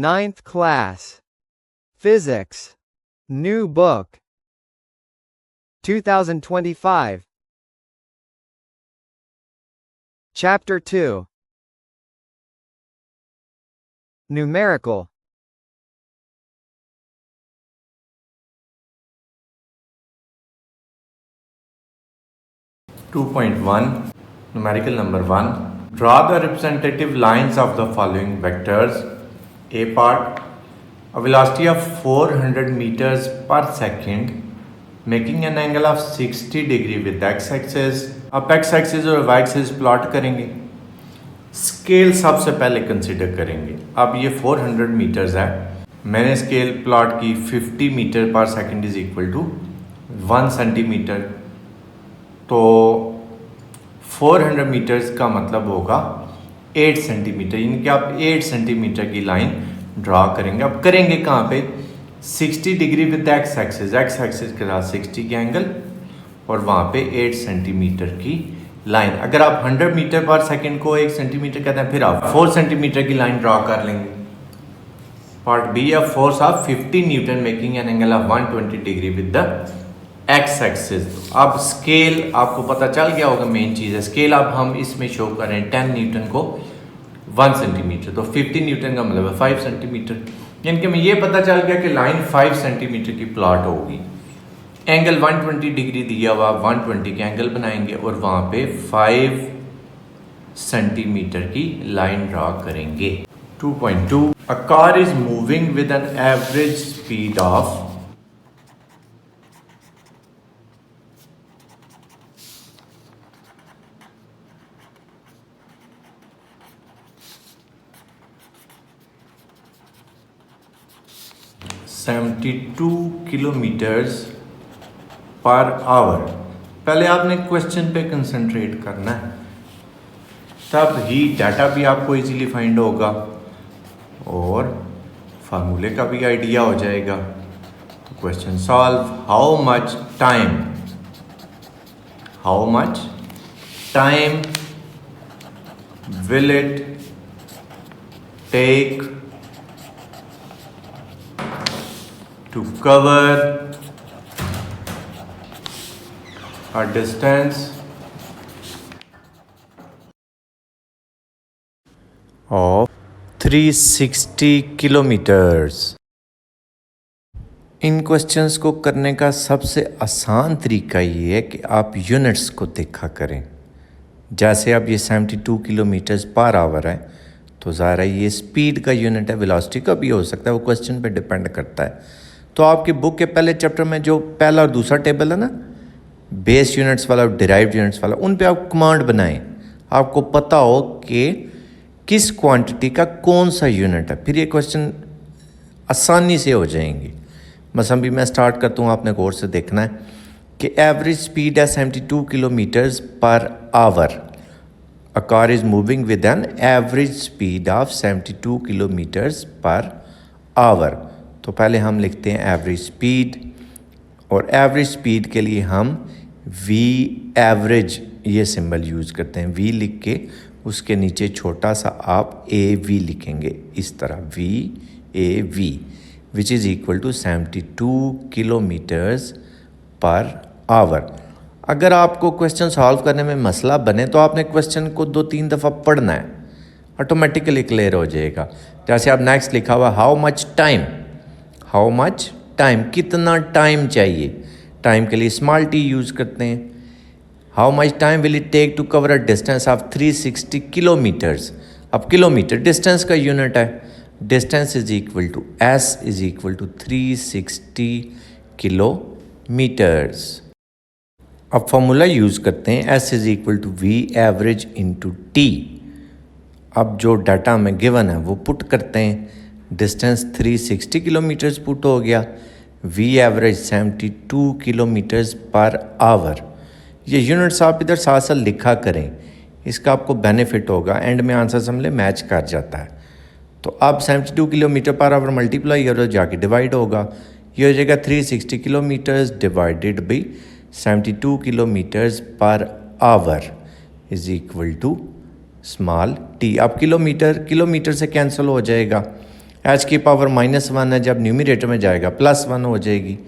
Ninth class. Physics. New book. 2025. Chapter 2. Numerical. Numerical number 1. Draw the representative lines of the following vectors. A part, a velocity of 400 meters per second, making an angle of 60 degree with the x-axis. आप x-axis और y-axis plot करेंगे. Scale सबसे पहले consider करेंगे. अब ये 400 metres है, मैंने स्केल प्लॉट की 50 metre per second is equal to 1 centimetre. तो 400 मीटर्स का मतलब होगा 8 सेंटीमीटर, यानी कि आप 8 सेंटीमीटर की लाइन ड्रॉ करेंगे. अब करेंगे कहाँ पे? 60 degree with x axis, x axis के साथ 60 के एंगल और वहाँ पे 8 सेंटीमीटर की लाइन. अगर आप 100 मीटर पर सेकंड को 1 सेंटीमीटर कहते हैं, फिर आप 4 सेंटीमीटर की लाइन ड्रॉ कर लेंगे. पार्ट बी है force of 50 Newton making an angle of 120 degree with the x axis. अब स्केल आपको पता चल गया होगा, मेन चीज़ है स्केल. अब हम इसमें शो कर रहे हैं 10 न्यूटन को 1 सेंटीमीटर, तो 50 न्यूटन का मतलब है 5 सेंटीमीटर. यानी कि हमें ये पता चल गया कि लाइन 5 सेंटीमीटर की प्लॉट होगी. एंगल 120 डिग्री दिया हुआ, 120 के एंगल बनाएंगे और वहाँ पे 5 सेंटीमीटर की लाइन ड्रॉ करेंगे. 2.2. A car is moving with an average speed of 72 kilometres per our. पहले आपने क्वेश्चन पे कंसंट्रेट करना है, तब ही डाटा भी आपको इजीली फाइंड होगा और फार्मूले का भी आइडिया हो जाएगा. तो question solve. How much time will it take to cover a distance of 360 kilometres. इन क्वेश्चंस को करने का सबसे आसान तरीका ये है कि आप यूनिट्स को देखा करें. जैसे अब ये 72 किलोमीटर्स पर आवर है, तो ज़ाहिर है ये स्पीड का यूनिट है. वेलोसिटी का भी हो सकता है, वो क्वेश्चन पे डिपेंड करता है. तो आपके बुक के पहले चैप्टर में जो पहला और दूसरा टेबल है ना, बेस यूनिट्स वाला और डिराइव्ड यूनिट्स वाला, उन पे आप कमांड बनाएं. आपको पता हो कि किस क्वांटिटी का कौन सा यूनिट है, फिर ये क्वेश्चन आसानी से हो जाएंगे. मसलन भी मैं स्टार्ट करता हूँ, आपने गौर से देखना है कि एवरेज स्पीड है 72 kilometres per our. A car is moving with an average speed of 72 kilometres per our. तो पहले हम लिखते हैं एवरेज स्पीड, और एवरेज स्पीड के लिए हम वी एवरेज ये सिंबल यूज़ करते हैं. वी लिख के उसके नीचे छोटा सा आप ए वी लिखेंगे, इस तरह V A V, which is equal to 72 kilometres per hour. अगर आपको क्वेश्चन सॉल्व करने में मसला बने तो आपने क्वेश्चन को 2-3 दफ़ा पढ़ना है, ऑटोमेटिकली क्लियर हो जाएगा. जैसे आप नेक्स्ट लिखा हुआ हाउ मच टाइम, कितना टाइम चाहिए. टाइम के लिए स्मॉल टी यूज़ करते हैं. How much time will it take to cover a distance of 360 kilometres. अब किलोमीटर डिस्टेंस का यूनिट है. Distance is equal to S is equal to 360 kilometres. अब फॉर्मूला यूज़ करते हैं, S is equal to V average into T. अब जो data हमें given है वो पुट करते हैं. डिस्टेंस 360 किलोमीटर्स पुट हो गया, V average 72 kilometres per hour. ये यूनिट्स आप इधर साथ साथ लिखा करें, इसका आपको बेनिफिट होगा. एंड में आंसर समझ मैच कर जाता है. तो अब 72 किलोमीटर पर आवर मल्टीप्लाई करो, जाके डिवाइड होगा. ये हो जाएगा 360 kilometres divided by 72 kilometres per hour is equal to small T. अब किलोमीटर से कैंसिल हो जाएगा. एच की पावर -1 है, जब न्यूमरेटर में जाएगा +1 हो जाएगी।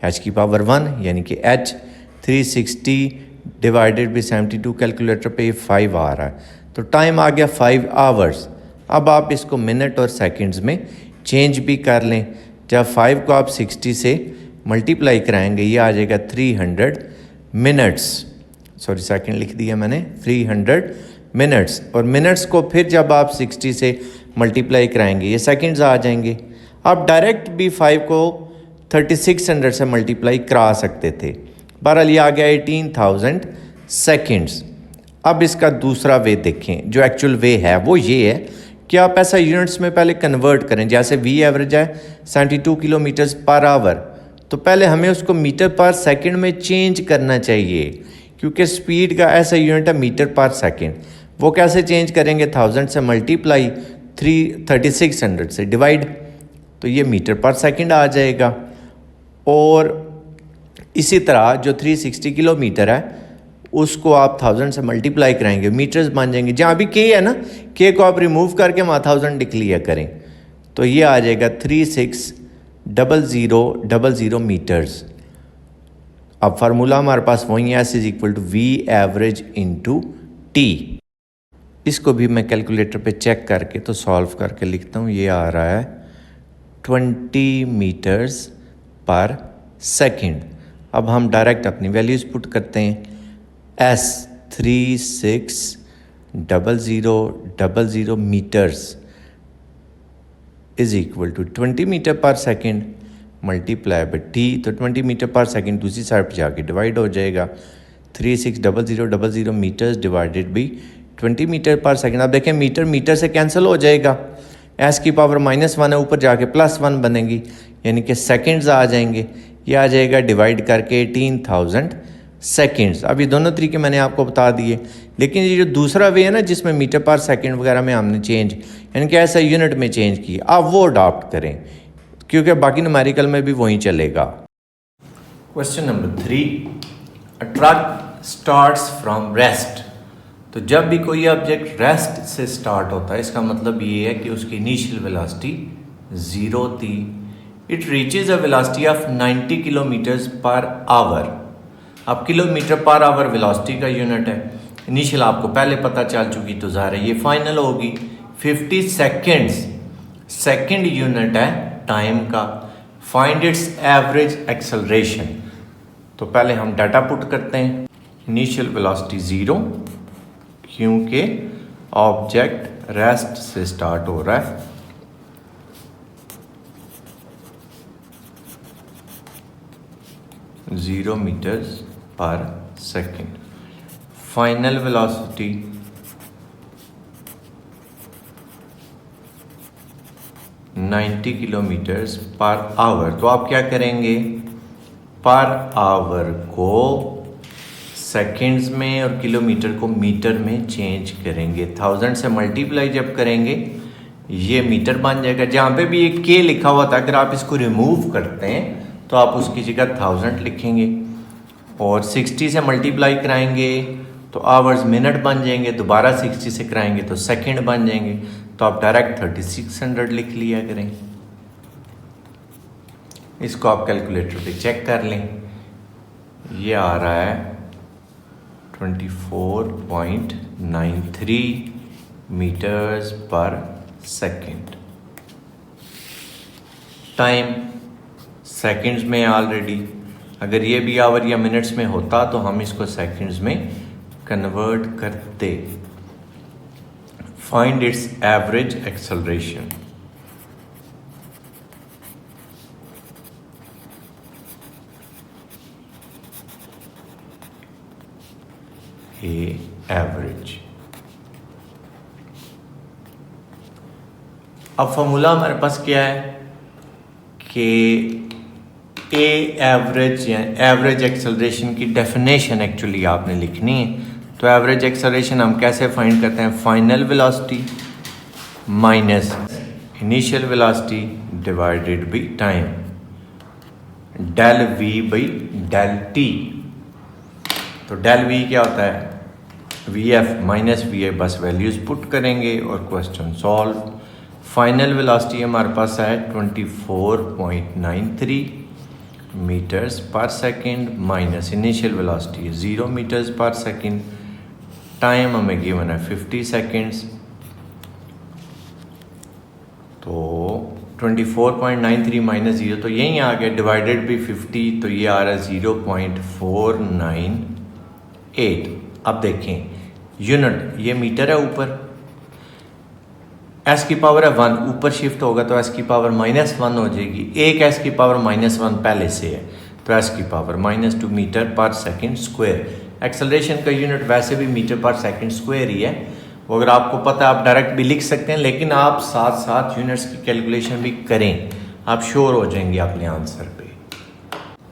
एच की पावर 1 यानी कि एच 360 डिवाइडेड बाई 72 कैलकुलेटर पे 5 आ रहा है, तो टाइम आ गया 5 आवर्स। अब आप इसको मिनट और सेकंड्स में चेंज भी कर लें। जब 5 को आप 60 से मल्टीप्लाई कराएंगे ये आ जाएगा 300 मिनट्स, सॉरी सेकंड लिख दिया मैंने, 300 मिनट्स। और मिनट्स को फिर जब आप 60 से मल्टीप्लाई कराएंगे ये सेकंड्स आ जाएंगे। आप डायरेक्ट भी 5 को 3600 से मल्टीप्लाई करा सकते थे। बहरहाल ये आ गया 18,000 सेकंड्स। अब इसका दूसरा वे देखें, जो एक्चुअल वे है वो ये है कि आप ऐसा यूनिट्स में पहले कन्वर्ट करें। जैसे वी एवरेज है 72 किलोमीटर्स पर आवर, तो पहले हमें उसको मीटर पर सेकंड में चेंज करना चाहिए, क्योंकि स्पीड का ऐसा यूनिट है मीटर पर सेकंड। वो कैसे चेंज करेंगे? 1000 से मल्टीप्लाई 3600 से डिवाइड, तो ये मीटर पर सेकंड आ जाएगा। और इसी तरह जो 360 किलोमीटर है उसको आप 1000 से मल्टीप्लाई कराएंगे, मीटर्स बन जाएंगे। जहाँ अभी के है ना, के को आप रिमूव करके वहाँ 1000 लिख लिया करें, तो ये आ जाएगा 360000 मीटर्स। अब फार्मूला हमारे पास वही है, S is equal to V average into T. इसको भी मैं कैलकुलेटर पे चेक करके तो सॉल्व करके लिखता हूँ। ये आ रहा है 20 मीटर्स पर सेकंड। अब हम डायरेक्ट अपनी वैल्यूज़ पुट करते हैं। S 360000 metres is equal to 20 metre per second multiply by T, तो 20 मीटर पर सेकंड दूसरी साइड पर जाके डिवाइड हो जाएगा। 360000 metres divided by 20 metre per second. अब देखें मीटर मीटर से कैंसिल हो जाएगा, एस की पावर -1 है, ऊपर जाके +1 बनेगी, यानी कि सेकंड्स आ जाएंगे। ये आ जाएगा डिवाइड करके 18,000 सेकंड्स। अब ये दोनों तरीके मैंने आपको बता दिए, लेकिन ये जो दूसरा वे है ना जिसमें मीटर पर सेकंड वगैरह में हमने चेंज यानी कि ऐसा यूनिट में चेंज किया, आप वो अडॉप्ट करें, क्योंकि बाकी न्यूमेरिकल में भी वही चलेगा। Question number 3, a truck starts from rest. तो जब भी कोई ऑब्जेक्ट रेस्ट से स्टार्ट होता है इसका मतलब ये है कि उसकी इनिशियल वेलोसिटी 0 थी। It reaches a velocity of 90 kilometres per our. अब किलोमीटर पर आवर वेलोसिटी का यूनिट है, इनिशियल आपको पहले पता चल चुकी, तो ज़ाहिर है ये फाइनल होगी। 50 सेकेंड्स सेकेंड यूनिट है टाइम का। Find its average acceleration. तो पहले हम डाटा पुट करते हैं। इनिशियल वेलोसिटी 0, क्योंकि ऑब्जेक्ट रेस्ट से स्टार्ट हो रहा है। Zero metres per second. Final velocity 90 kilometres per our. तो आप क्या करेंगे, पर आवर को सेकेंड्स में और किलोमीटर को मीटर में चेंज करेंगे। 1000 से मल्टीप्लाई जब करेंगे ये मीटर बन जाएगा। जहाँ पे भी एक के लिखा हुआ था, अगर आप इसको रिमूव करते हैं तो आप उसकी जगह 1000 लिखेंगे, और 60 से मल्टीप्लाई कराएंगे तो आवर्स मिनट बन जाएंगे, दोबारा 60 से कराएंगे तो सेकंड बन जाएंगे। तो आप डायरेक्ट 3600 लिख लिया करें। इसको आप कैलकुलेटर पे चेक कर लें, ये आ रहा है 24.93 metres per second. Time seconds में ऑलरेडी, अगर ये भी आवर या मिनट्स में होता तो हम इसको सेकंड्स में कन्वर्ट करते। Find its average acceleration. Average. अब फॉर्मूला हमारे पास क्या है कि ए एवरेज या एवरेज एक्सेलरेशन की डेफिनेशन एक्चुअली आपने लिखनी है। तो एवरेज एक्सेलरेशन हम कैसे फाइंड करते हैं? Final velocity minus initial velocity divided by time, del V by del T. तो डेल वी क्या होता है? V F minus V A, बस वैल्यूज पुट करेंगे और क्वेश्चन सॉल्व। फाइनल वेलोसिटी हमारे पास है 24.93 metres per second minus initial velocity 0 metres per second, time हमें गिवन है 50 सेकंड्स। तो 24.93 माइनस 0 तो यही आ गया, डिवाइडेड बाई 50 तो ये आ रहा है 0.498। अब देखें यूनिट, ये मीटर है, ऊपर एस की पावर है 1, ऊपर शिफ्ट होगा तो एस की पावर -1 हो जाएगी। एक एस की पावर -1 पहले से है तो एस की power -2 metre per second square. Acceleration का यूनिट वैसे भी मीटर पर सेकंड स्क्वायर ही है, वो अगर आपको पता है आप डायरेक्ट भी लिख सकते हैं, लेकिन आप साथ साथ यूनिट्स की कैलकुलेशन भी करें, आप श्योर हो जाएंगे अपने आंसर पे।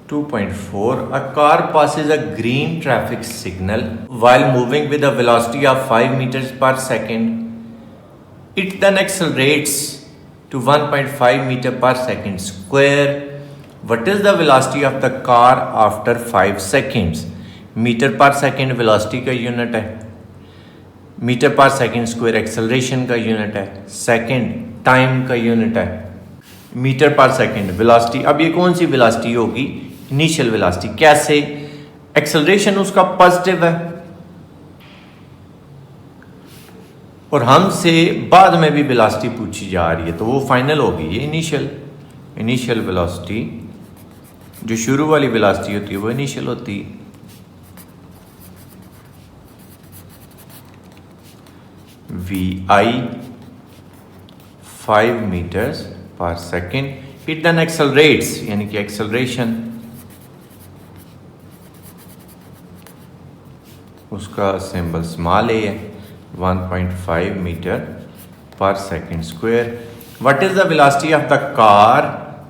2.4 A car passes a green traffic signal while moving with a velocity of 5 meters per second. It then accelerates to 1.5 meter per second square. What is the velocity of the car after 5 seconds? Metre per second velocity का unit है, metre per second square acceleration का unit है, second time का unit है, metre per second velocity. अब ये कौन सी velocity होगी? Initial velocity. कैसे? एक्सेलरेशन उसका पॉजिटिव है और हमसे बाद में भी वेलोसिटी पूछी जा रही है, तो वो फाइनल होगी ये इनिशियल वेलोसिटी। जो शुरू वाली वेलोसिटी होती है वो इनिशियल होती है। vi 5 metres per second, it then accelerates यानी कि एक्सेलरेशन उसका सिंबल स्मॉल ए है, 1.5 metre per second square. What is the velocity of the car?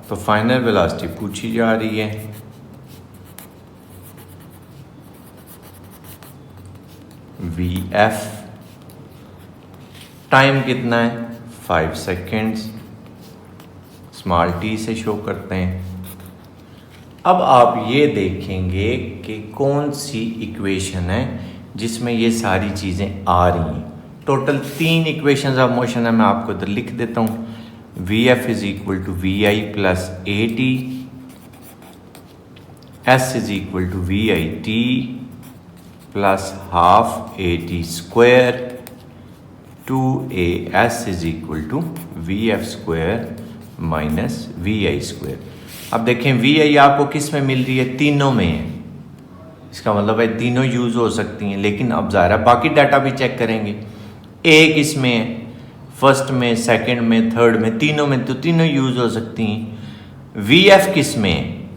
तो फाइनल वेलोसिटी पूछी जा रही है। vf टाइम कितना है? 5 सेकेंड्स, स्मॉल टी से शो करते हैं। अब आप ये देखेंगे कि कौन सी इक्वेशन है जिसमें ये सारी चीज़ें आ रही हैं। टोटल 3 इक्वेशंस ऑफ मोशन है, मैं आपको इधर लिख देता हूँ। vf is equal to vi plus at, s is equal to vit plus half at square, 2as is equal to vf square minus vi square. अब देखें vi आपको किस में मिल रही है? तीनों में है, इसका मतलब है तीनों यूज हो सकती हैं, लेकिन अब ज़ाहिर बाकी डाटा भी चेक करेंगे। एक इसमें है, फर्स्ट में, सेकंड में, थर्ड में, तीनों में, तो तीनों यूज हो सकती हैं। vf किस में है?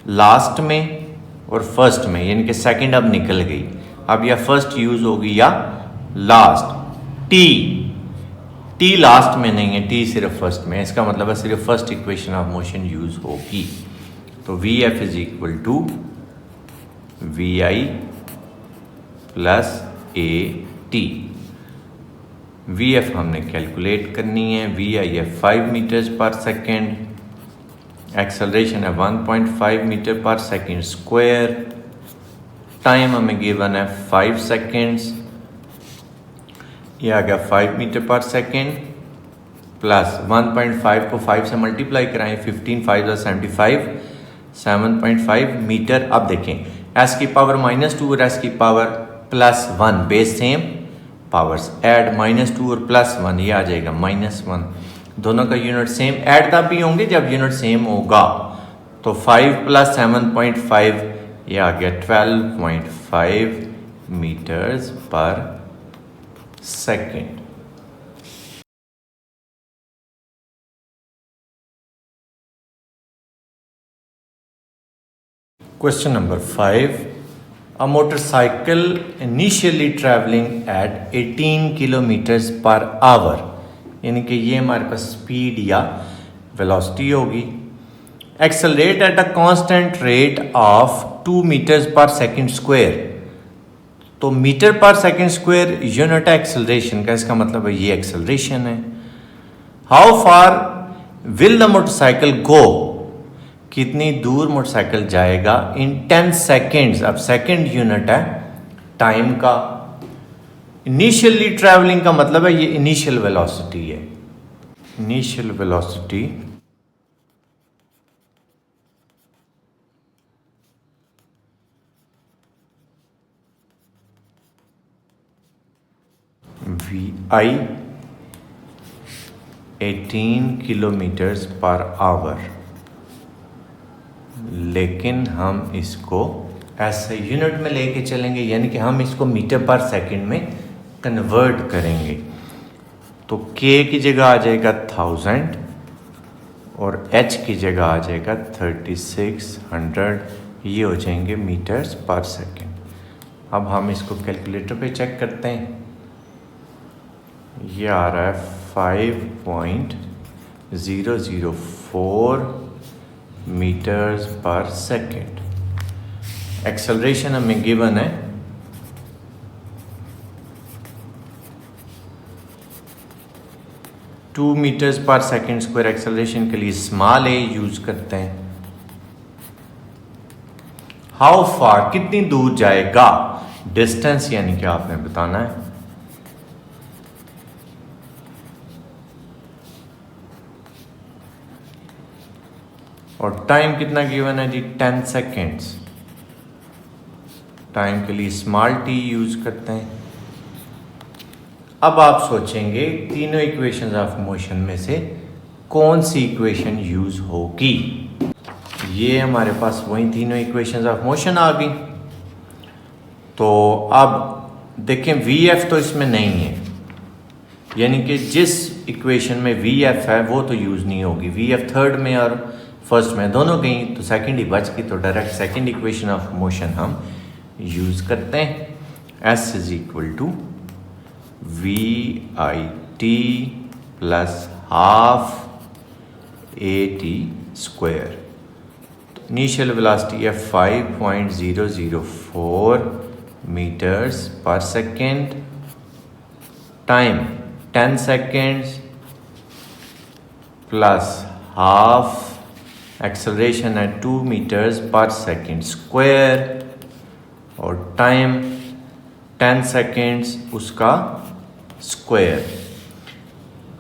लास्ट में और फर्स्ट में, यानी कि सेकंड अब निकल गई, अब या फर्स्ट यूज होगी या लास्ट। टी लास्ट में नहीं है, टी सिर्फ फर्स्ट में है, इसका मतलब है सिर्फ first equation of motion use होगी। तो vf is equal to vi plus at। vf हमने कैलकुलेट करनी है, vi है 5 मीटर्स पर सेकेंड, एक्सेलरेशन है 1.5 metre per second square, time हमें गिवन है 5 सेकेंड्स, ये आ गया 5 मीटर पर सेकेंड प्लस 1.5 को 5 से मल्टीप्लाई कराएं, 15 5 75, 7.5 मीटर। अब देखें s की पावर -2 और s की power +1, base same, powers add, -2 और +1, ये आ जाएगा -1। दोनों का यूनिट सेम, ऐड तब भी होंगे जब यूनिट सेम होगा। तो 5 + 7.5 ये आ गया 12.5 metres per second. Question number 5. A motorcycle initially traveling at 18 kilometers per hour, यानी कि ये हमारे पास स्पीड या वेलोसिटी होगी, accelerate at a constant rate of 2 metres per second square. तो metre per second square unit acceleration का, इसका मतलब है ये एक्सेलरेशन है। How far will the motorcycle go? कितनी दूर मोटरसाइकिल जाएगा इन 10 सेकेंड्स। अब सेकेंड यूनिट है टाइम का, इनिशियली ट्रैवलिंग का मतलब है ये इनिशियल वेलोसिटी है। Initial velocity VI 18 kilometres per hour, लेकिन हम इसको ऐसे यूनिट में लेके चलेंगे, यानी कि हम इसको मीटर पर सेकंड में कन्वर्ट करेंगे। तो K की जगह आ जाएगा 1000 और H की जगह आ जाएगा 3600, ये हो जाएंगे मीटर्स पर सेकंड। अब हम इसको कैलकुलेटर पे चेक करते हैं। ये आ रहा है 5.004 मीटर्स पर सेकंड। एक्सेलरेशन हमें गिवन है 2 metres per second square. Acceleration के लिए स्मॉल ए यूज करते हैं। हाउ फार, कितनी दूर जाएगा, डिस्टेंस यानी कि आपने बताना है। और टाइम कितना गिवन है जी, 10 सेकेंड्स। टाइम के लिए स्मॉल टी यूज करते हैं। अब आप सोचेंगे तीनों इक्वेशंस ऑफ मोशन में से कौन सी इक्वेशन यूज होगी। ये हमारे पास वही तीनों इक्वेशंस ऑफ मोशन आ गई। तो अब देखें VF तो इसमें नहीं है, यानी कि जिस इक्वेशन में VF है वो तो यूज नहीं होगी। VF थर्ड में और फर्स्ट में दोनों गई, तो सेकंड ही बच गई। तो direct second equation of motion हम यूज करते हैं। S is equal to VIT plus half AT square. Initial velocity है 5.004 metres per second. Time 10 seconds plus half, acceleration है 2 मीटर्स पर सेकेंड स्क्वायर, और टाइम 10 सेकेंड्स उसका square.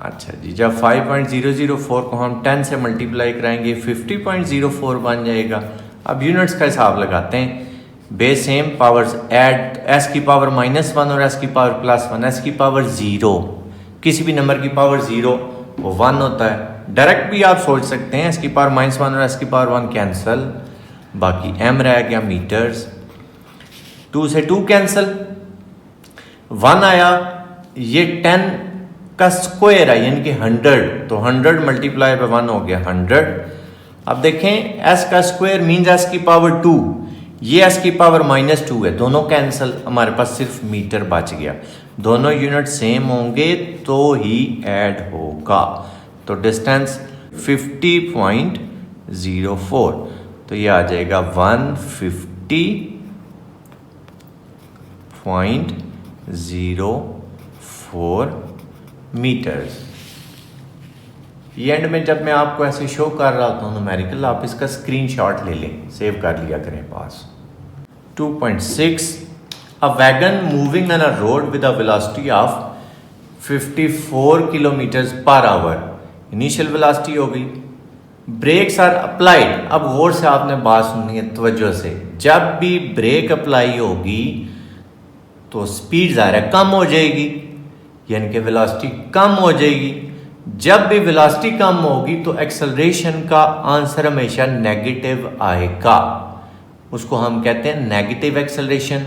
अच्छा जी, जब 5.004 को हम 10 से मल्टीप्लाई कराएंगे 50.04 बन जाएगा। अब यूनिट्स का हिसाब लगाते हैं। Base same powers add, s की पावर -1 और s की पावर +1, s की पावर 0, किसी भी नंबर की पावर 0 वो 1 होता है। डायरेक्ट भी आप सोच सकते हैं s की पावर -1 और s की पावर 1 कैंसल, बाकी m रह गया मीटर्स। 2 से 2 कैंसल, 1 आया, ये 10 का स्क्वायर है यानी कि 100, तो 100 मल्टीप्लाई बाय 1 हो गया 100। अब देखें s का स्क्वायर मीन्स s की पावर 2, ये s की पावर -2 है, दोनों कैंसल, हमारे पास सिर्फ मीटर बच गया। दोनों यूनिट सेम होंगे तो ही ऐड होगा। तो डिस्टेंस 50.04, तो ये आ जाएगा 150.04 मीटर्स। ये एंड में जब मैं आपको ऐसे शो कर रहा होता हूँ न्यूमेरिकल, आप इसका स्क्रीनशॉट ले लें, सेव कर लिया करें पास। 2.6 a wagon moving on a road with a velocity of 54 kilometres per hour. Initial velocity हो गई। Brakes are applied. अब गौर से आपने बात सुननी है तवज्जो से। जब भी ब्रेक अप्लाई होगी तो स्पीड ज़ाहिर है कम हो जाएगी, यानी कि वेलोसिटी कम हो जाएगी। जब भी वेलोसिटी कम होगी तो एक्सेलरेशन का आंसर हमेशा नेगेटिव आएगा, उसको हम कहते हैं नेगेटिव एक्सेलरेशन।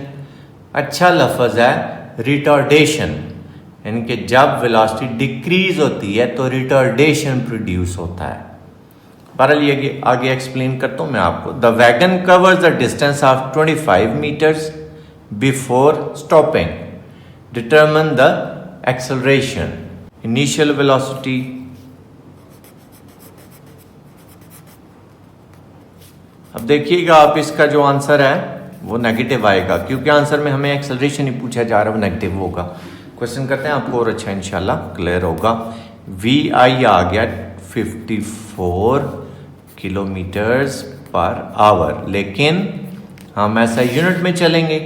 अच्छा लफ्ज़ है रिटार्डेशन, यानी कि जब वेलोसिटी डिक्रीज होती है तो रिटार्डेशन प्रोड्यूस होता है। बहरहाल ये आगे एक्सप्लेन करता हूँ मैं आपको। The wagon covers the distance of 25 metres before stopping. Determine the acceleration. Initial velocity, अब देखिएगा आप, इसका जो आंसर है वो नेगेटिव आएगा, क्योंकि आंसर में हमें एक्सेलरेशन ही पूछा जा रहा है, वो नेगेटिव होगा। क्वेश्चन करते हैं, आपको और अच्छा इंशाल्लाह क्लियर होगा। VI आ गया 54 किलोमीटर्स पर आवर, लेकिन हम ऐसा यूनिट में चलेंगे,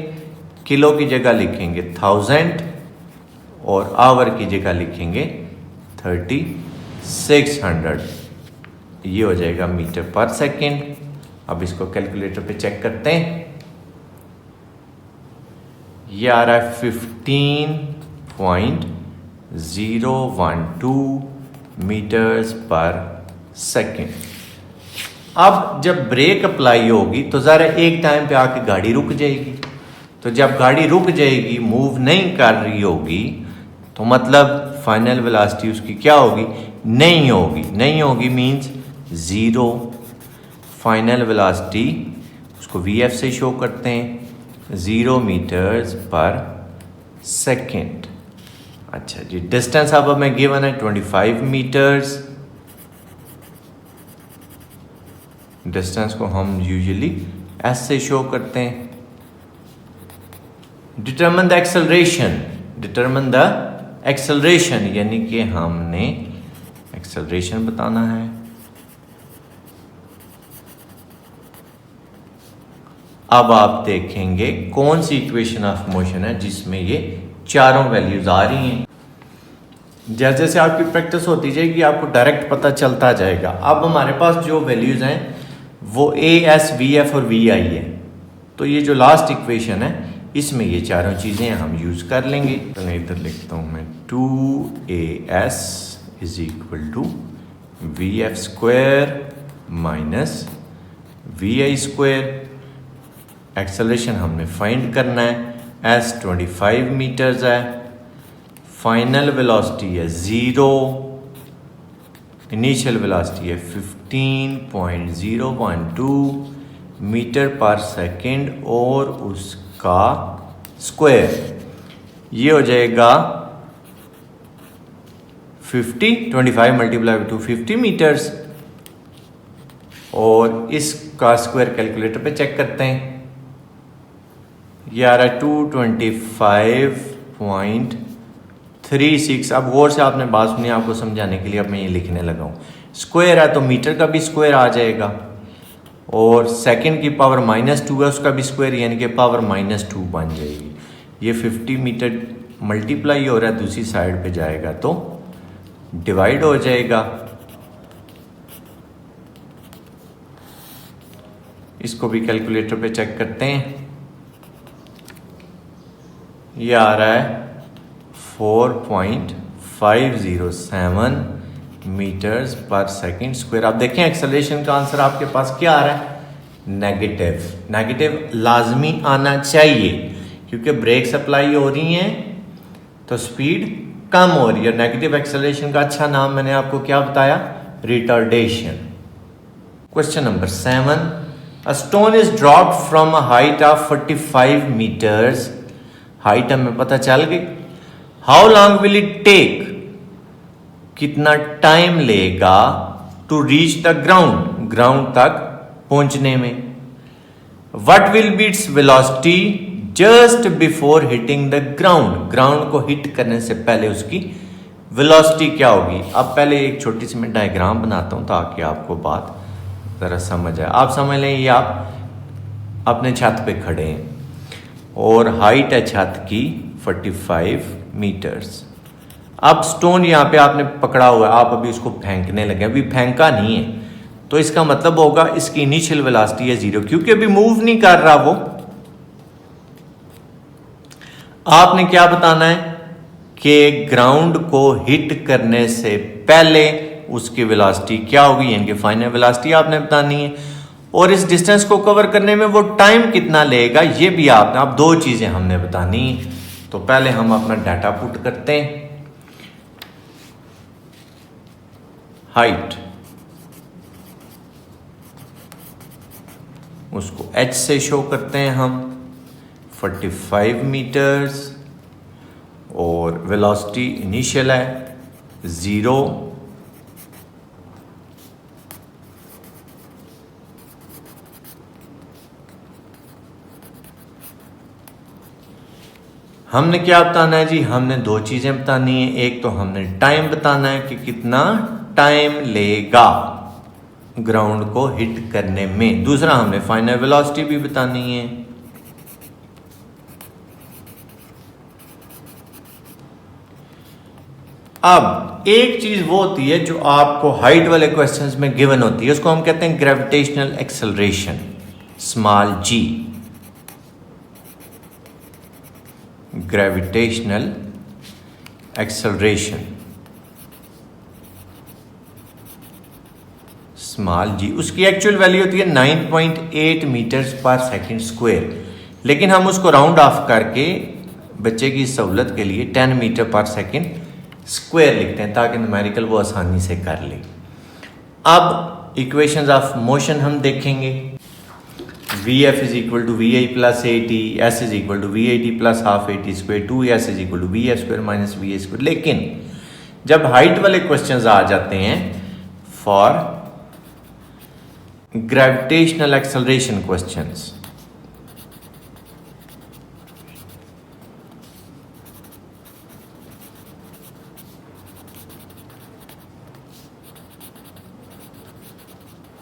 किलो की जगह लिखेंगे 1000 और आवर की जगह लिखेंगे 3600। ये हो जाएगा मीटर पर सेकेंड। अब इसको कैलकुलेटर पे चेक करते हैं। ये आ रहा है 15.012 मीटर्स पर सेकेंड। अब जब ब्रेक अप्लाई होगी तो ज़रा एक टाइम पे आके गाड़ी रुक जाएगी। तो जब गाड़ी रुक जाएगी, मूव नहीं कर रही होगी, तो मतलब फाइनल वेलोसिटी उसकी क्या होगी? नहीं होगी। नहीं होगी मीन्स ज़ीरो। फाइनल वेलोसिटी उसको VF से शो करते हैं, 0 मीटर्स पर सेकेंड। अच्छा जी, डिस्टेंस अब हमें गिवन है 25 मीटर्स। डिस्टेंस को हम यूजुअली S से शो करते हैं। Determine the acceleration. Determine the acceleration यानी कि हमने एक्सेलरेशन बताना है। अब आप देखेंगे कौन सी इक्वेशन ऑफ मोशन है जिसमें ये चारों वैल्यूज आ रही हैं। जैसे जैसे आपकी प्रैक्टिस होती जाएगी आपको डायरेक्ट पता चलता जाएगा। अब हमारे पास जो वैल्यूज हैं वो AS, VF और VI है। तो ये जो लास्ट इक्वेशन है इसमें ये चारों चीज़ें हम यूज़ कर लेंगे। तो मैं इधर लिखता हूँ मैं 2AS is equal to VF square minus VI square. Acceleration हमने फाइंड करना है। S 25 मीटर्स है। फाइनल वेलोसिटी है 0। इनिशियल वेलोसिटी है 15.012 मीटर पर सेकेंड और उसका स्क्वायर ये हो जाएगा 25 मल्टीप्लाई टू 50 मीटर्स। और इसका स्क्वायर कैलकुलेटर पे चेक करते हैं। ये आ रहा है 225.36। अब गौर से आपने बात सुनी, आपको समझाने के लिए अब मैं ये लिखने लगा हूँ। स्क्वायर है तो मीटर का भी स्क्वायर आ जाएगा और सेकंड की पावर -2 है उसका भी स्क्वायर यानी कि पावर -2 बन जाएगी। ये 50 मीटर मल्टीप्लाई हो रहा है, दूसरी साइड पे जाएगा तो डिवाइड हो जाएगा। इसको भी कैलकुलेटर पे चेक करते हैं। ये आ रहा है 4.507 मीटर्स पर सेकेंड स्क्वायर। आप देखें एक्सेलरेशन का आंसर आपके पास क्या आ रहा है? नेगेटिव। नेगेटिव लाजमी आना चाहिए क्योंकि ब्रेक्स अप्लाई हो रही हैं तो स्पीड कम हो रही है। नेगेटिव एक्सेलरेशन का अच्छा नाम मैंने आपको क्या बताया? Retardation. Question number 7। A stone is dropped from a height of 45 metres. Height हमें पता चल गई। How long will it take? कितना टाइम लेगा to reach the ground? Ground तक पहुंचने में। What will be its velocity just before hitting the ground? Ground को हिट करने से पहले उसकी वेलोसिटी क्या होगी? अब पहले एक छोटी सी मैं डायग्राम बनाता हूं ताकि आपको बात जरा समझ आए। आप समझ लें ये आप अपने छत पे खड़े हैं और हाइट है छत की 45 मीटर्स। अब स्टोन यहाँ पे आपने पकड़ा हुआ है, आप अभी उसको फेंकने लगे, अभी फेंका नहीं है तो इसका मतलब होगा इसकी इनिशियल वेलोसिटी है 0 क्योंकि अभी मूव नहीं कर रहा वो। आपने क्या बताना है कि ग्राउंड को हिट करने से पहले उसकी वेलोसिटी क्या होगी यानी कि फाइनल वेलोसिटी आपने बतानी है। और इस डिस्टेंस को कवर करने में वो टाइम कितना लेगा ये भी आपने। अब दो चीजें हमने बतानी है। तो पहले हम अपना डाटा पुट करते हैं। हाइट उसको H से शो करते हैं हम 45 मीटर्स और वेलोसिटी इनिशियल है 0। हमने क्या बताना है जी? हमने दो चीजें बतानी है। एक तो हमने टाइम बताना है कि कितना टाइम लेगा ग्राउंड को हिट करने में। दूसरा हमने फाइनल वेलोसिटी भी बतानी है। अब एक चीज वो होती है जो आपको हाइट वाले क्वेश्चंस में गिवन होती है, उसको हम कहते हैं ग्रेविटेशनल एक्सेलरेशन, स्मॉल जी, ग्रेविटेशनल एक्सेलरेशन स्मॉल जी। उसकी एक्चुअल वैल्यू होती है 9.8 मीटर्स पर सेकंड स्क्वायर, लेकिन हम उसको राउंड ऑफ करके बच्चे की सहूलत के लिए 10 मीटर पर सेकंड स्क्वायर लिखते हैं ताकि न्यूमेरिकल वो आसानी से कर ले। अब इक्वेशंस ऑफ मोशन हम देखेंगे। V F is equal to V I plus A T, S is equal to V I T plus half A T square, 2s is equal to V F square minus V A square. लेकिन जब height वाले questions आ जाते हैं for gravitational acceleration questions,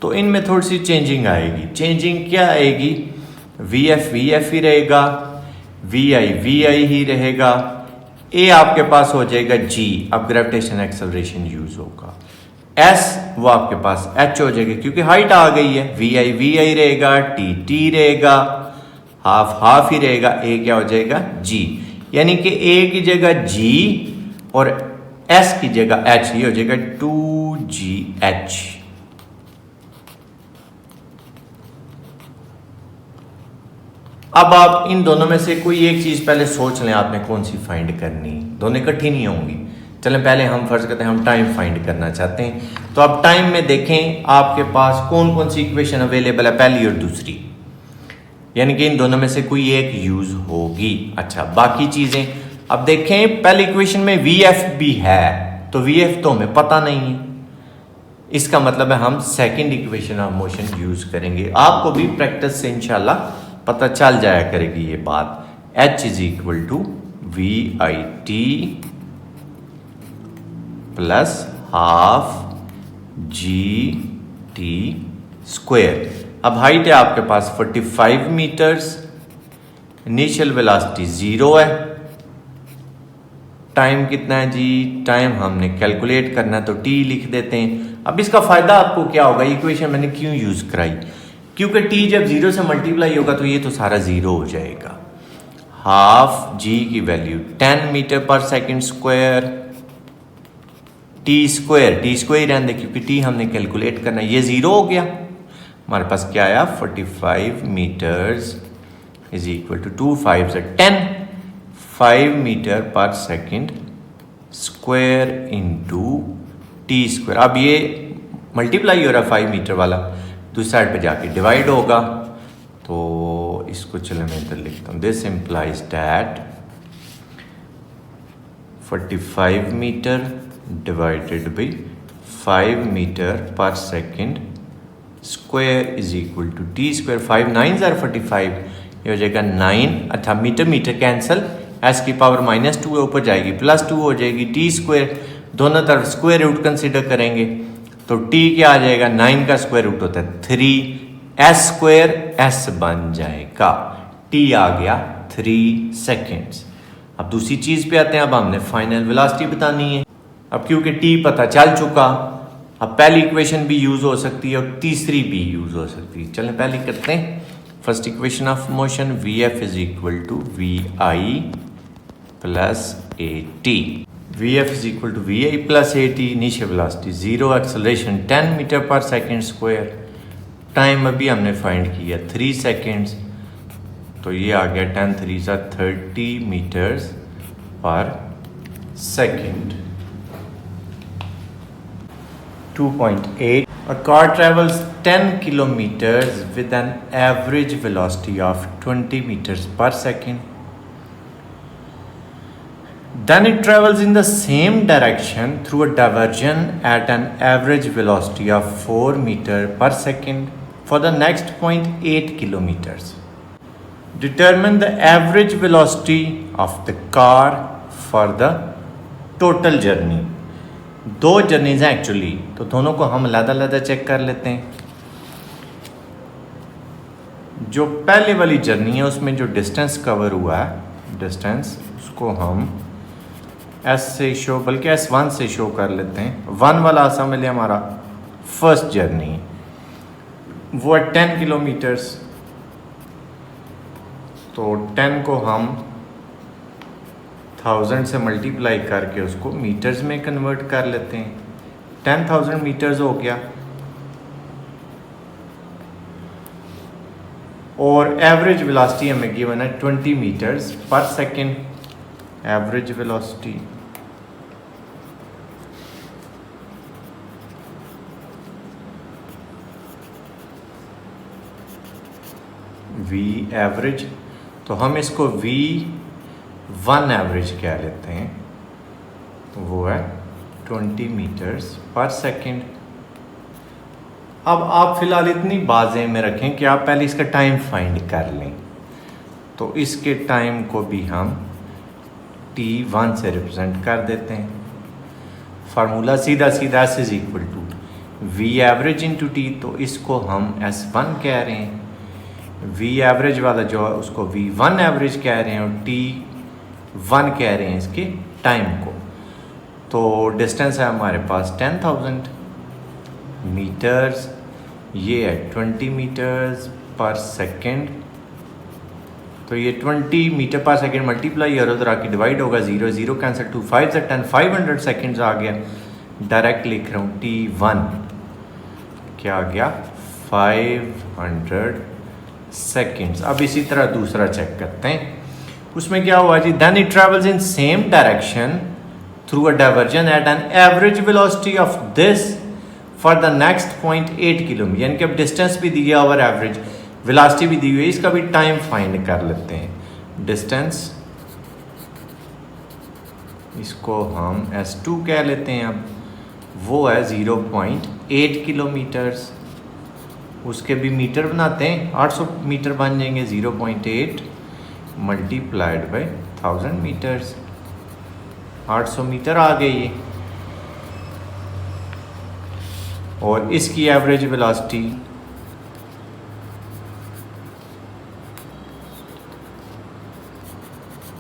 तो इनमें थोड़ी सी changing आएगी। Changing क्या आएगी? वी एफ ही रहेगा, वी आई ही रहेगा, ए आपके पास हो जाएगा जी, अब ग्रेविटेशन एक्सेलरेशन यूज होगा। एस वो आपके पास एच हो जाएगा क्योंकि हाइट आ गई है। वी आई रहेगा, टी रहेगा, हाफ ही रहेगा, ए क्या हो जाएगा? जी। यानी कि ए की जगह जी और एस की जगह एच, ये हो जाएगा 2GH। अब आप इन दोनों में से कोई एक चीज पहले सोच लें आपने कौन सी फाइंड करनी, दोनों इकट्ठी नहीं होंगी। चलें पहले हम फर्ज करते हैं हम टाइम फाइंड करना चाहते हैं, तो अब टाइम में देखें आपके पास कौन कौन सी इक्वेशन अवेलेबल है, पहली और दूसरी, यानी कि इन दोनों में से कोई एक यूज होगी। अच्छा, बाकी चीजें अब देखें। पहली इक्वेशन में वी एफ भी है, तो वी एफ तो हमें पता नहीं है, इसका मतलब है हम second equation of motion use करेंगे। आपको भी प्रैक्टिस से इंशाल्लाह पता चल जाया करेगी ये बात। H is equal to V I T plus half G T square. अब हाइट है आपके पास 45 मीटर्स, इनिशियल वेलोसिटी 0 है, टाइम कितना है जी? टाइम हमने कैलकुलेट करना है तो t लिख देते हैं। अब इसका फायदा आपको क्या होगा, इक्वेशन मैंने क्यों यूज कराई? क्योंकि t जब 0 से मल्टीप्लाई होगा तो ये तो सारा 0 हो जाएगा। हाफ g की value 10 metre per second square, T square ही रहने दे क्योंकि t हमने कैलकुलेट करना, ये 0 हो गया। हमारे पास क्या आया? 45 metres is equal to 2 5 10, 5 metre per second square into T square. अब ये मल्टीप्लाई हो रहा है 5 मीटर वाला, दूसरी साइड पे जाके डिवाइड होगा, तो इसको चलो मैं इधर लिखता हूँ। This implies that 45 metre divided by 5 metre per second square is equal to T square. 5 9 are 45, ये हो जाएगा 9। अच्छा, मीटर कैंसिल, एस की पावर -2 ऊपर जाएगी, +2 हो जाएगी। टी स्क्वायर दोनों तरफ स्क्वायर रूट कंसिडर करेंगे तो t क्या आ जाएगा? 9 का स्क्वायर रूट होता है 3, s स्क्वायर s बन जाएगा, t आ गया 3 सेकेंड्स। अब दूसरी चीज पे आते हैं। अब हमने फाइनल वेलोसिटी बतानी है। अब क्योंकि t पता चल चुका, अब पहली इक्वेशन भी यूज हो सकती है और तीसरी भी यूज हो सकती है। चलें पहले करते हैं first equation of motion. V F is equal to V I plus A T. V F is equal to V I plus A T, initial velocity 0, acceleration 10 metre per second square, time अभी हमने find किया 3 seconds, तो ये आ गया 10 3 30 metres per second. 2.8 A car travels 10 kilometers with an average velocity of 20 meters per second. Then it travels in the same direction through a diversion at an average velocity of 4 meters per second for the next 0.8 kilometers. Determine the average velocity of the car for the total journey. 2 journeys हैं actually, तो दोनों को हम अलग-अलग check कर लेते हैं। जो पहले वाली जर्नी है उसमें जो डिस्टेंस कवर हुआ है, डिस्टेंस उसको हम एस से शो, बल्कि S1 से शो कर लेते हैं। 1 वाला समझ लिया हमारा फर्स्ट जर्नी, वो है 10 किलोमीटर्स। तो 10 को हम 1000 से मल्टीप्लाई करके उसको मीटर्स में कन्वर्ट कर लेते हैं। 10,000 मीटर्स हो गया। और एवरेज वेलोसिटी हमें गिवन है 20 metres per second. Average velocity V average, तो हम इसको V1 एवरेज कह लेते हैं, वो है 20 मीटर्स पर सेकेंड। अब आप फिलहाल इतनी बातें में रखें कि आप पहले इसका टाइम फाइंड कर लें। तो इसके टाइम को भी हम T1 से रिप्रेजेंट कर देते हैं। फार्मूला सीधा सीधा S is equal to V average into T, तो इसको हम S1 कह रहे हैं। V एवरेज वाला जो है उसको V1 एवरेज कह रहे हैं और T1 कह रहे हैं इसके टाइम को। तो डिस्टेंस है हमारे पास 10,000 मीटर्स, ये है 20 मीटर्स पर सेकेंड। तो ये 20 मीटर पर सेकेंड मल्टीप्लाई और उधर आके डिवाइड होगा, 0 0 कैंसिल, 2 5 से 10, 500 सेकेंड्स आ गया। डायरेक्ट लिख रहा हूँ T1 क्या आ गया 500 सेकेंड्स। अब इसी तरह दूसरा चेक करते हैं, उसमें क्या हुआ जी, then it travels in same direction through a diversion at an average velocity of this for the next point 8 kilometre. यानी कि अब डिस्टेंस भी दी गया और एवरेज वेलोसिटी भी दी हुई है, इसका भी टाइम फाइंड कर लेते हैं। डिस्टेंस इसको हम S2 कह लेते हैं। अब वो है 0.8 किलोमीटर्स, उसके भी मीटर बनाते हैं, 800 मीटर बन जाएंगे। 0.8 मल्टीप्लाइड बाई 1000 मीटर्स, 800 मीटर आ गई ये। और इसकी एवरेज वेलोसिटी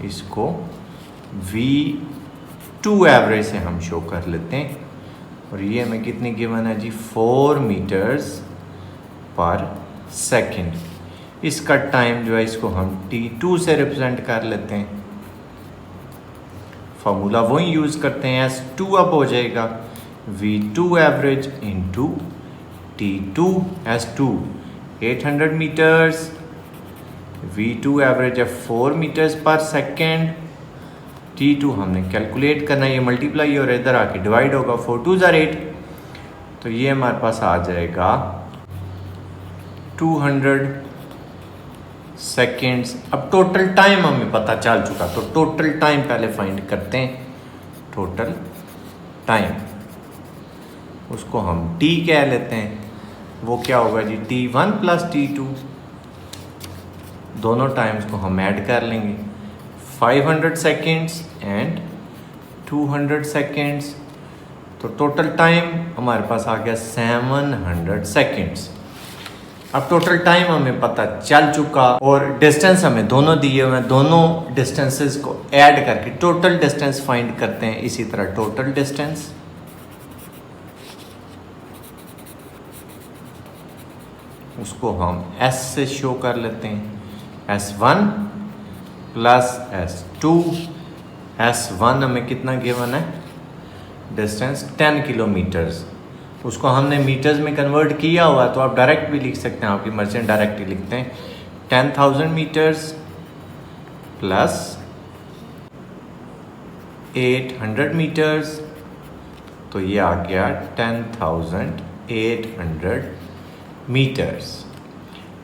इसको V2 एवरेज से हम शो कर लेते हैं। और ये हमें कितनी गिवन है जी, 4 मीटर्स पर सेकेंड। इसका टाइम जो है इसको हम T2 से रिप्रेजेंट कर लेते हैं। फॉर्मूला वही यूज़ करते हैं, S2 अब हो जाएगा V2 average into T2। S2 800 metres, V2 average है 4 मीटर्स पर सेकेंड। T2 हमने कैलकुलेट करना है, ये मल्टीप्लाई और इधर आके डिवाइड होगा, 4 2 ज़ार 8, तो ये हमारे पास आ जाएगा 200 सेकेंड्स। अब टोटल टाइम हमें पता चल चुका, तो टोटल टाइम पहले फाइंड करते हैं। टोटल टाइम उसको हम T कह लेते हैं, वो क्या होगा जी, T1 प्लस T2, दोनों टाइम्स को हम ऐड कर लेंगे, 500 सेकेंड्स एंड 200 सेकेंड्स। तो टोटल टाइम हमारे पास आ गया 700 सेकेंड्स। अब टोटल टाइम हमें पता चल चुका और डिस्टेंस हमें दोनों दिए हुए हैं, दोनों डिस्टेंसेस को ऐड करके टोटल डिस्टेंस फाइंड करते हैं। इसी तरह टोटल डिस्टेंस उसको हम S से शो कर लेते हैं, S1 प्लस S2। S1 हमें कितना गिवन है, डिस्टेंस 10 किलोमीटर्स, उसको हमने मीटर्स में कन्वर्ट किया हुआ, तो आप डायरेक्ट भी लिख सकते हैं, आपकी मर्जी से डायरेक्ट ही लिखते हैं। 10,000 मीटर्स प्लस 800 मीटर्स, तो ये आ गया 10,800 मीटर्स।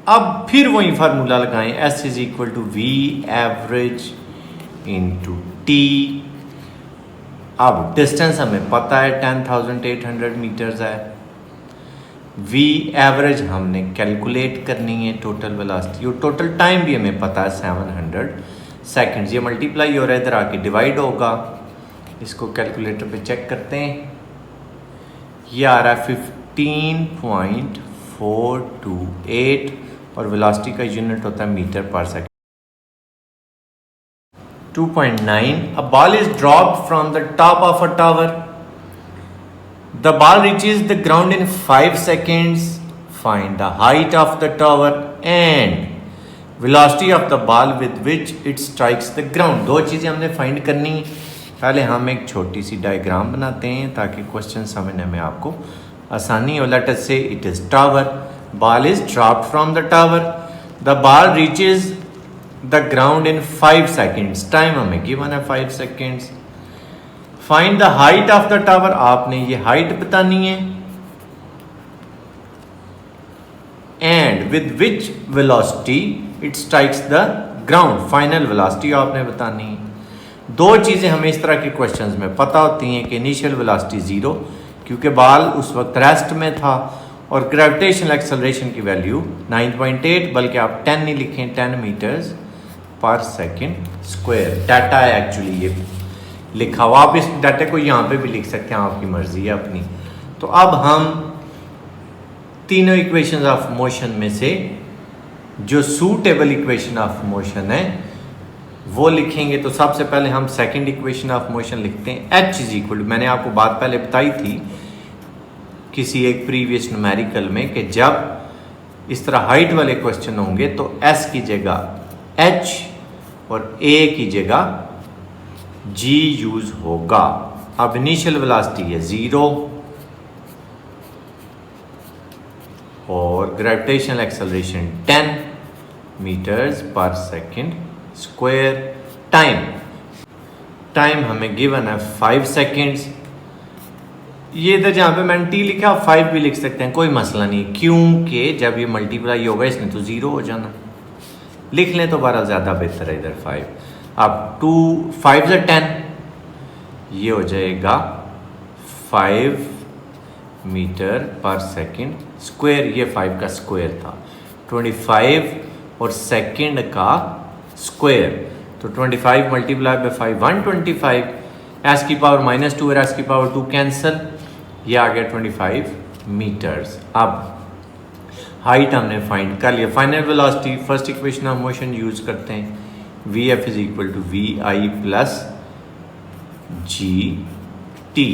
अब फिर वही फार्मूला लगाएं, S is equal to V average into T। अब डिस्टेंस हमें पता है 10,800 मीटर्स है, V एवरेज हमने कैलकुलेट करनी है, टोटल वेलोसिटी और टोटल टाइम भी हमें पता है 700 सेकेंड्स। ये मल्टीप्लाई और इधर आके डिवाइड होगा, इसको कैलकुलेटर पे चेक करते हैं, ये आ रहा है 15.428 और वेलोसिटी का यूनिट होता है metre per second. 2.9. A ball is dropped from the top of a tower. The ball reaches the ground in 5 seconds. Find the height of the tower and velocity of the ball with which it strikes the ground. दो चीज़ें हमने find करनी है. पहले हम एक छोटी C diagram बनाते हैं ताकि क्वेश्चन समझने में आपको आसानी हो. लेट अस से it is tower. Ball is dropped from the tower. The ball reaches the ground in 5 seconds. Time हमें given है 5 seconds. Find the height of the tower. आपने ये height बतानी है. And with which velocity it strikes the ground. Final velocity आपने बतानी है. दो चीज़ें हमें इस तरह के क्वेश्चंस में पता होती हैं कि इनिशियल वेलोसिटी 0 क्योंकि बॉल उस वक्त रेस्ट में था और ग्रेविटेशनल एक्सेलरेशन की वैल्यू 9.8 बल्कि आप 10 नहीं लिखें 10 metres per second square. Data है एक्चुअली ये लिखा हुआ. आप इस डाटा को यहाँ पे भी लिख सकते हैं, आपकी मर्जी है अपनी. तो अब हम तीनों इक्वेशंस ऑफ मोशन में से जो सूटेबल इक्वेशन ऑफ मोशन है वो लिखेंगे. तो सबसे पहले हम सेकंड इक्वेशन ऑफ मोशन लिखते हैं. H इज इक्वल टू, मैंने आपको बात पहले बताई थी किसी एक प्रीवियस न्यूमेरिकल में कि जब इस तरह हाइट वाले क्वेश्चन होंगे तो S की जगह H और A की जगह G यूज होगा. अब इनिशियल वेलोसिटी है 0 और gravitational acceleration 10 metres per second square. Time हमें गिवन है 5 सेकेंड्स. ये इधर जहाँ पे मैंने टी लिखा 5 भी लिख सकते हैं, कोई मसला नहीं क्योंकि जब ये मल्टीप्लाई होगा इसने तो 0 हो जाना. लिख लें तो बड़ा ज़्यादा बेहतर है इधर 5. अब 2 5 से 10 ये हो जाएगा 5 मीटर पर सेकंड स्क्वायर. ये 5 का स्क्वायर था. 25 और सेकंड का स्क्वायर तो 25 मल्टीप्लाई बाय 5 125. एस की पावर -2 और एस की पावर 2 कैंसिल. ये आ गया 25 मीटर्स. अब हाइट हमने फाइंड कर लिया. Final velocity first equation of motion use करते हैं. V F is equal to V I plus G T.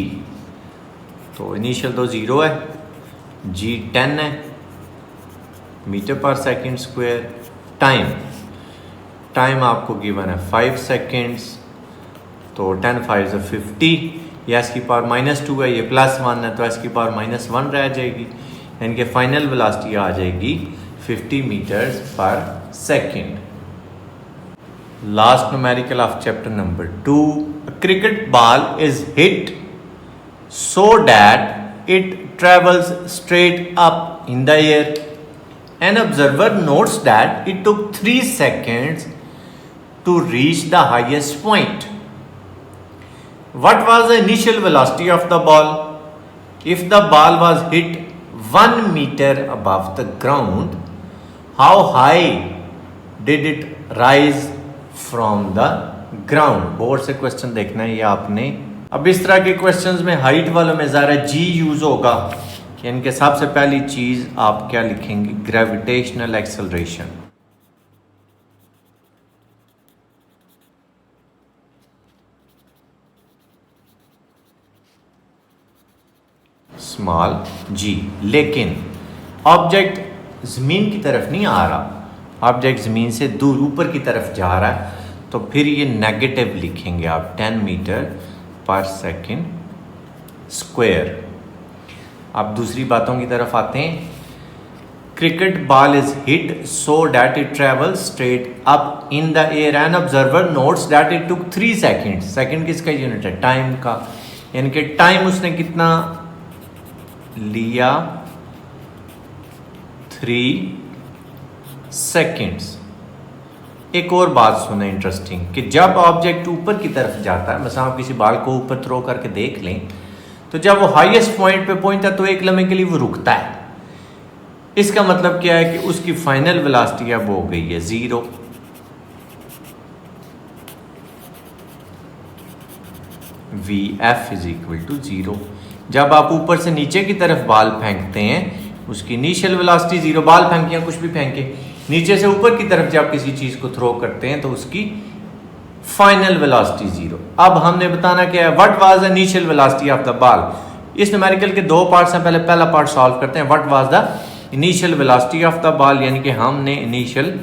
तो इनिशियल तो 0 है, जी 10 है metre per second square. Time आपको गिवन है 5 सेकेंड्स. तो 10 5 से 50. ये एस की पावर -2 है, ये +1 है तो एस की पावर -1 रह जाएगी. यानी कि फाइनल वेलोसिटी आ जाएगी 50 metres per second. Last numerical of chapter number 2. A cricket ball is hit so that it travels straight up in the air. An observer notes that it took 3 seconds to reach the highest point. What was the initial velocity of the ball? If the ball was hit 1 meter above the ground, how high did it rise from the ground? Board से question देखना है ये आपने. अब इस तरह के questions में हाइट वालों में ज़रा जी यूज होगा. यानी कि सबसे पहली चीज़ आप क्या लिखेंगे? Gravitational acceleration. स्मॉल जी. लेकिन ऑब्जेक्ट ज़मीन की तरफ नहीं आ रहा, ऑब्जेक्ट ज़मीन से दूर ऊपर की तरफ जा रहा है तो फिर ये नेगेटिव लिखेंगे आप 10 मीटर पर सेकंड स्क्वायर. आप दूसरी बातों की तरफ आते हैं. Cricket ball is hit so that it travel straight up in the air. An observer notes that it took 3 second. Second किसका यूनिट है? टाइम का. यानी कि टाइम उसने कितना लिया? 3 सेकेंड्स. एक और बात सुने इंटरेस्टिंग कि जब ऑब्जेक्ट ऊपर की तरफ जाता है, मतलब आप किसी बाल को ऊपर थ्रो करके देख लें तो जब वो हाईएस्ट पॉइंट पे पहुंचता है तो एक लम्हे के लिए वो रुकता है. इसका मतलब क्या है कि उसकी फाइनल वेलोसिटी अब हो गई है 0. V F is equal to 0. जब आप ऊपर से नीचे की तरफ बाल फेंकते हैं उसकी इनिशियल वेलोसिटी 0. बाल फेंके या कुछ भी फेंके, नीचे से ऊपर की तरफ जब किसी चीज़ को थ्रो करते हैं तो उसकी फाइनल वेलोसिटी 0। अब हमने बताना क्या है, what was the initial velocity of the ball. इस न्यूमेरिकल के दो पार्ट्स हैं, पहले पहला पार्ट सॉल्व करते हैं। What was the initial velocity of the ball, यानी कि हमने इनिशियल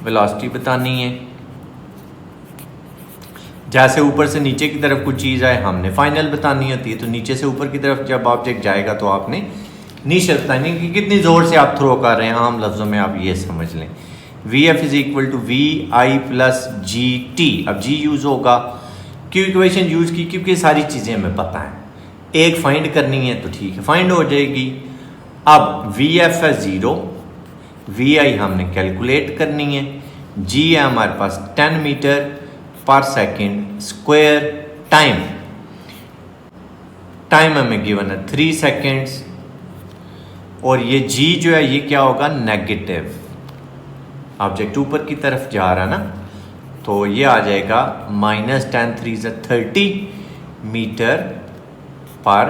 वेलोसिटी बतानी है। जैसे ऊपर से नीचे की तरफ कुछ चीज़ आए हमने फाइनल बतानी होती है, तो नीचे से ऊपर की तरफ जब ऑब्जेक्ट जाएगा तो आपने इनिशियल बतानी है कि कितनी ज़ोर से आप थ्रो कर रहे हैं। आम लफ्ज़ों में आप ये समझ लें, V F is equal to V I plus G T. अब जी यूज़ होगा, क्यों इक्वेशन यूज़ की, क्योंकि सारी चीज़ें हमें पता हैं। एक फाइंड करनी है तो ठीक है, फाइंड हो जाएगी। अब वी एफ है 0, वी आई हमने कैलकुलेट करनी है, जी है हमारे पास 10 metre per second square, time हमें गिवन है 3 सेकेंड्स, और ये जी जो है ये क्या होगा, नेगेटिव। ऑब्जेक्ट ऊपर की तरफ जा रहा है ना, तो ये आ जाएगा -10 3 30 मीटर पर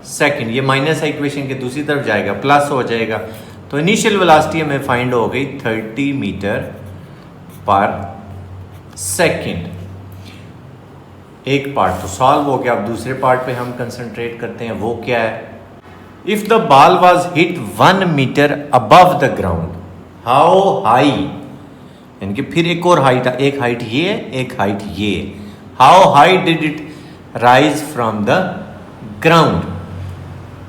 सेकेंड। ये माइनस इक्वेशन के दूसरी तरफ जाएगा, प्लस हो जाएगा। तो इनिशियल वेलोसिटी हमें फाइंड हो गई 30 मीटर पर सेकेंड। एक पार्ट तो सॉल्व हो गया। अब दूसरे पार्ट पे हम कंसंट्रेट करते हैं, वो क्या है। If the ball was hit 1 metre above the ground, how high, यानी कि फिर एक और हाइट, एक हाइट ये, एक हाइट ये, how high did it rise from the ground.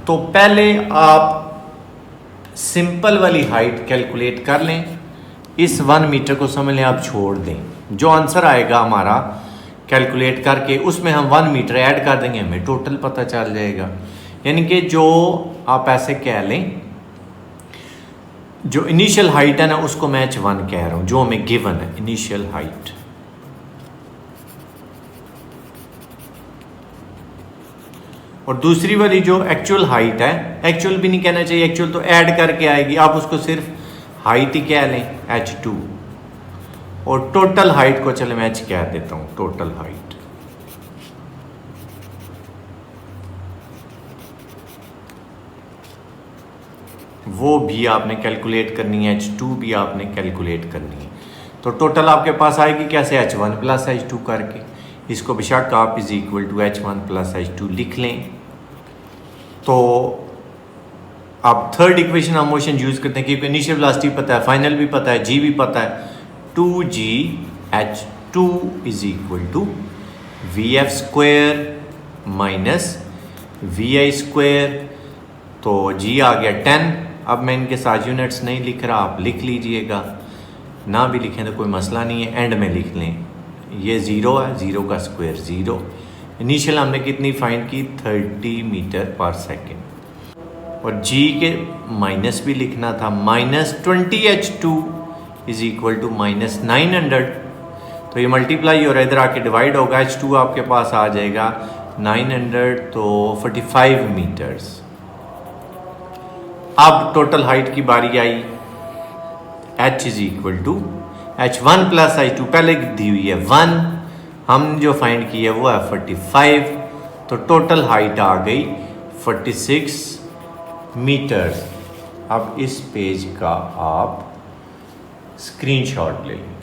तो पहले आप सिंपल वाली हाइट कैलकुलेट कर लें, इस 1 मीटर को समझ लें आप छोड़ दें, जो आंसर आएगा हमारा कैलकुलेट करके उसमें हम 1 मीटर ऐड कर देंगे, हमें टोटल पता चल जाएगा। यानी कि जो आप ऐसे कह लें, जो इनिशियल हाइट है ना उसको मैं h1 कह रहा हूं, जो हमें गिवन है इनिशियल हाइट। और दूसरी वाली जो एक्चुअल हाइट है, एक्चुअल भी नहीं कहना चाहिए, एक्चुअल तो ऐड करके आएगी, आप उसको सिर्फ हाइट ही कह लें h2, और टोटल हाइट को चले मैं h कह देता हूं, टोटल हाइट। वो भी आपने कैलकुलेट करनी है, h2 भी आपने कैलकुलेट करनी है। तो टोटल आपके पास आएगी कैसे, h1 प्लस h2 करके। इसको बेशक आप is equal to h1 plus h2 लिख लें। तो अब थर्ड इक्वेशन हम मोशन यूज करते हैं, क्योंकि इनिशियल वेलोसिटी पता है, फाइनल भी पता है, जी भी पता है। 2gh2 is equal to V F square minus V I square. तो जी आ गया 10। अब मैं इनके साथ यूनिट्स नहीं लिख रहा, आप लिख लीजिएगा, ना भी लिखें तो कोई मसला नहीं है, एंड में लिख लें। ये 0 है, 0 का स्क्वायर 0। इनिशियल हमने कितनी फाइंड की, 30 मीटर पर सेकेंड। और जी के माइनस भी लिखना था, -20h2 इज इक्वल टू -900। तो ये मल्टीप्लाई हो रहा है, इधर आके डिवाइड होगा, h2 आपके पास आ जाएगा 900, तो 45 मीटर्स। अब टोटल हाइट की बारी आई, h is equal to h1 plus h2, पहले दी हुई है 1, हम जो फाइंड की है वो है 45। तो टोटल हाइट आ गई 46 मीटर्स। अब इस पेज का आप स्क्रीनशॉट ले लें।